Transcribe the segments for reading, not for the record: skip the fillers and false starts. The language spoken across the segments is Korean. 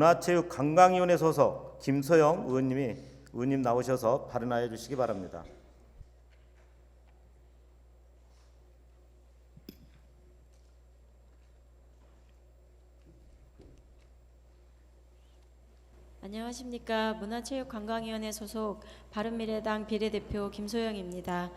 문화체육관광위원회 소속 김소영 의원님 나오셔서 발언하여 주시기 바랍니다. 안녕하십니까. 문화체육관광위원회 소속 바른미래당 비례대표 김소영입니다.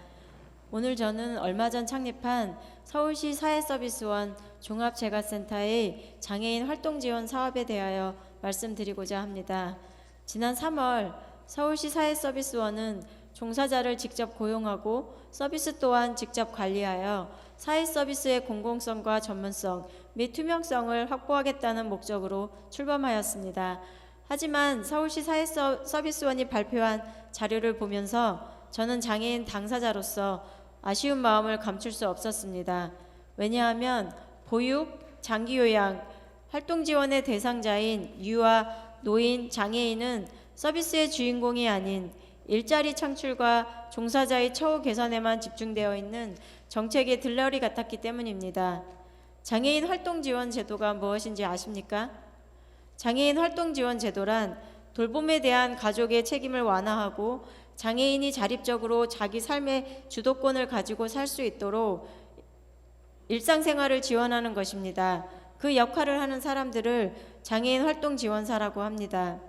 오늘 저는 얼마 전 창립한 서울시 사회서비스원 종합재가센터의 장애인 활동지원 사업에 대하여 말씀드리고자 합니다. 지난 3월 서울시 사회서비스원은 종사자를 직접 고용하고 서비스 또한 직접 관리하여 사회서비스의 공공성과 전문성 및 투명성을 확보하겠다는 목적으로 출범하였습니다. 하지만 서울시 사회서비스원이 발표한 자료를 보면서 저는 장애인 당사자로서 아쉬운 마음을 감출 수 없었습니다. 왜냐하면 보육, 장기요양, 활동지원의 대상자인 유아, 노인, 장애인은 서비스의 주인공이 아닌 일자리 창출과 종사자의 처우 개선에만 집중되어 있는 정책의 들러리 같았기 때문입니다. 장애인 활동지원 제도가 무엇인지 아십니까? 장애인 활동지원 제도란 돌봄에 대한 가족의 책임을 완화하고 장애인이 자립적으로 자기 삶의 주도권을 가지고 살 수 있도록 일상생활을 지원하는 것입니다. 그 역할을 하는 사람들을 장애인 활동지원사라고 합니다.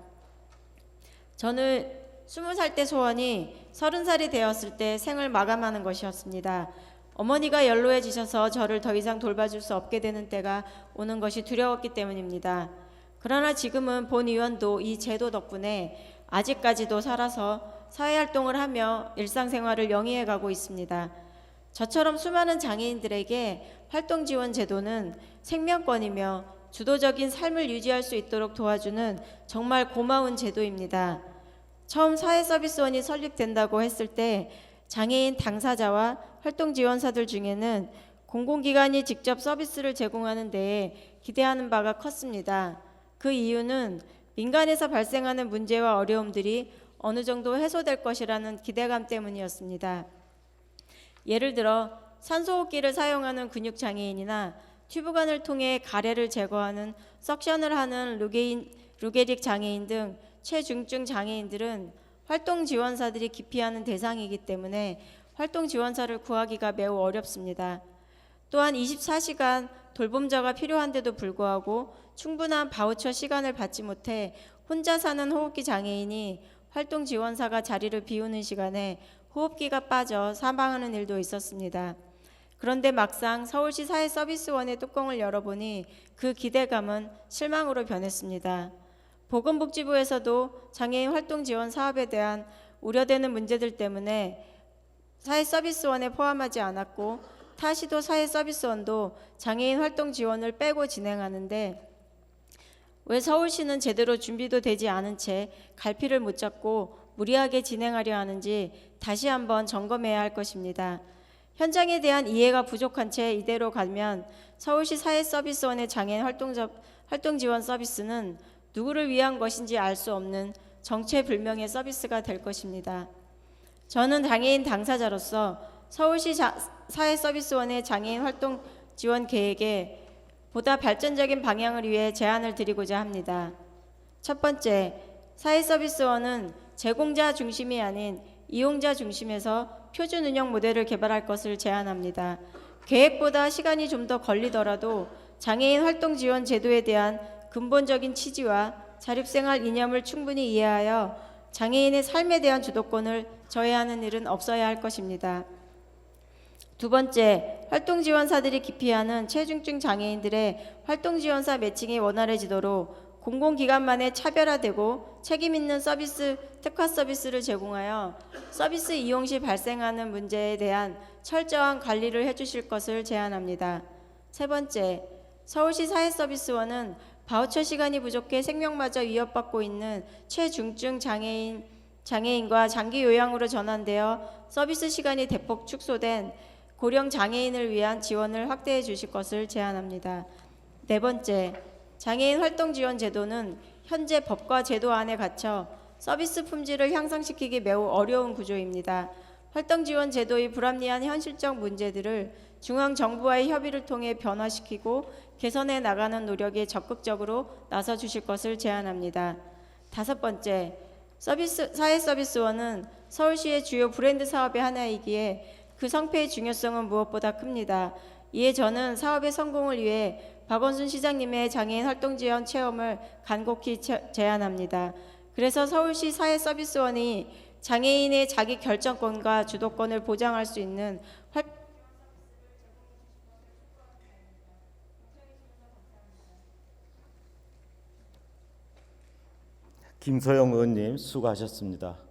저는 20살 때 소원이 30살이 되었을 때 생을 마감하는 것이었습니다. 어머니가 연로해지셔서 저를 더 이상 돌봐줄 수 없게 되는 때가 오는 것이 두려웠기 때문입니다. 그러나 지금은 본 의원도 이 제도 덕분에 아직까지도 살아서 사회활동을 하며 일상생활을 영위해가고 있습니다. 저처럼 수많은 장애인들에게 활동지원 제도는 생명권이며 주도적인 삶을 유지할 수 있도록 도와주는 정말 고마운 제도입니다. 처음 사회서비스원이 설립된다고 했을 때 장애인 당사자와 활동지원사들 중에는 공공기관이 직접 서비스를 제공하는 데에 기대하는 바가 컸습니다. 그 이유는 민간에서 발생하는 문제와 어려움들이 어느 정도 해소될 것이라는 기대감 때문이었습니다. 예를 들어 산소호흡기를 사용하는 근육장애인이나 튜브관을 통해 가래를 제거하는 석션을 하는 루게릭 장애인 등 최중증 장애인들은 활동지원사들이 기피하는 대상이기 때문에 활동지원사를 구하기가 매우 어렵습니다. 또한 24시간 돌봄자가 필요한데도 불구하고 충분한 바우처 시간을 받지 못해 혼자 사는 호흡기 장애인이 활동지원사가 자리를 비우는 시간에 호흡기가 빠져 사망하는 일도 있었습니다. 그런데 막상 서울시 사회서비스원의 뚜껑을 열어보니 그 기대감은 실망으로 변했습니다. 보건복지부에서도 장애인 활동지원 사업에 대한 우려되는 문제들 때문에 사회서비스원에 포함하지 않았고 타시도 사회서비스원도 장애인 활동 지원을 빼고 진행하는데 왜 서울시는 제대로 준비도 되지 않은 채 갈피를 못 잡고 무리하게 진행하려 하는지 다시 한번 점검해야 할 것입니다. 현장에 대한 이해가 부족한 채 이대로 가면 서울시 사회서비스원의 장애인 활동 지원 서비스는 누구를 위한 것인지 알 수 없는 정체불명의 서비스가 될 것입니다. 저는 장애인 당사자로서 서울시 사회서비스원의 장애인 활동 지원 계획에 보다 발전적인 방향을 위해 제안을 드리고자 합니다. 첫 번째, 사회서비스원은 제공자 중심이 아닌 이용자 중심에서 표준 운영 모델을 개발할 것을 제안합니다. 계획보다 시간이 좀 더 걸리더라도 장애인 활동 지원 제도에 대한 근본적인 취지와 자립생활 이념을 충분히 이해하여 장애인의 삶에 대한 주도권을 저해하는 일은 없어야 할 것입니다. 두 번째, 활동지원사들이 기피하는 최중증 장애인들의 활동지원사 매칭이 원활해지도록 공공기관만에 차별화되고 책임있는 서비스, 특화 서비스를 제공하여 서비스 이용 시 발생하는 문제에 대한 철저한 관리를 해주실 것을 제안합니다. 세 번째, 서울시 사회서비스원은 바우처 시간이 부족해 생명마저 위협받고 있는 최중증 장애인과 장기 요양으로 전환되어 서비스 시간이 대폭 축소된 고령 장애인을 위한 지원을 확대해 주실 것을 제안합니다. 네 번째, 장애인 활동 지원 제도는 현재 법과 제도 안에 갇혀 서비스 품질을 향상시키기 매우 어려운 구조입니다. 활동 지원 제도의 불합리한 현실적 문제들을 중앙정부와의 협의를 통해 변화시키고 개선해 나가는 노력에 적극적으로 나서 주실 것을 제안합니다. 5번째, 사회서비스원은 서울시의 주요 브랜드 사업의 하나이기에 그 성패의 중요성은 무엇보다 큽니다. 이에 저는 사업의 성공을 위해 박원순 시장님의 장애인 활동 지원 체험을 간곡히 제안합니다. 그래서 서울시 사회서비스원이 장애인의 자기 결정권과 주도권을 보장할 수 있는 김소영 의원님 수고하셨습니다.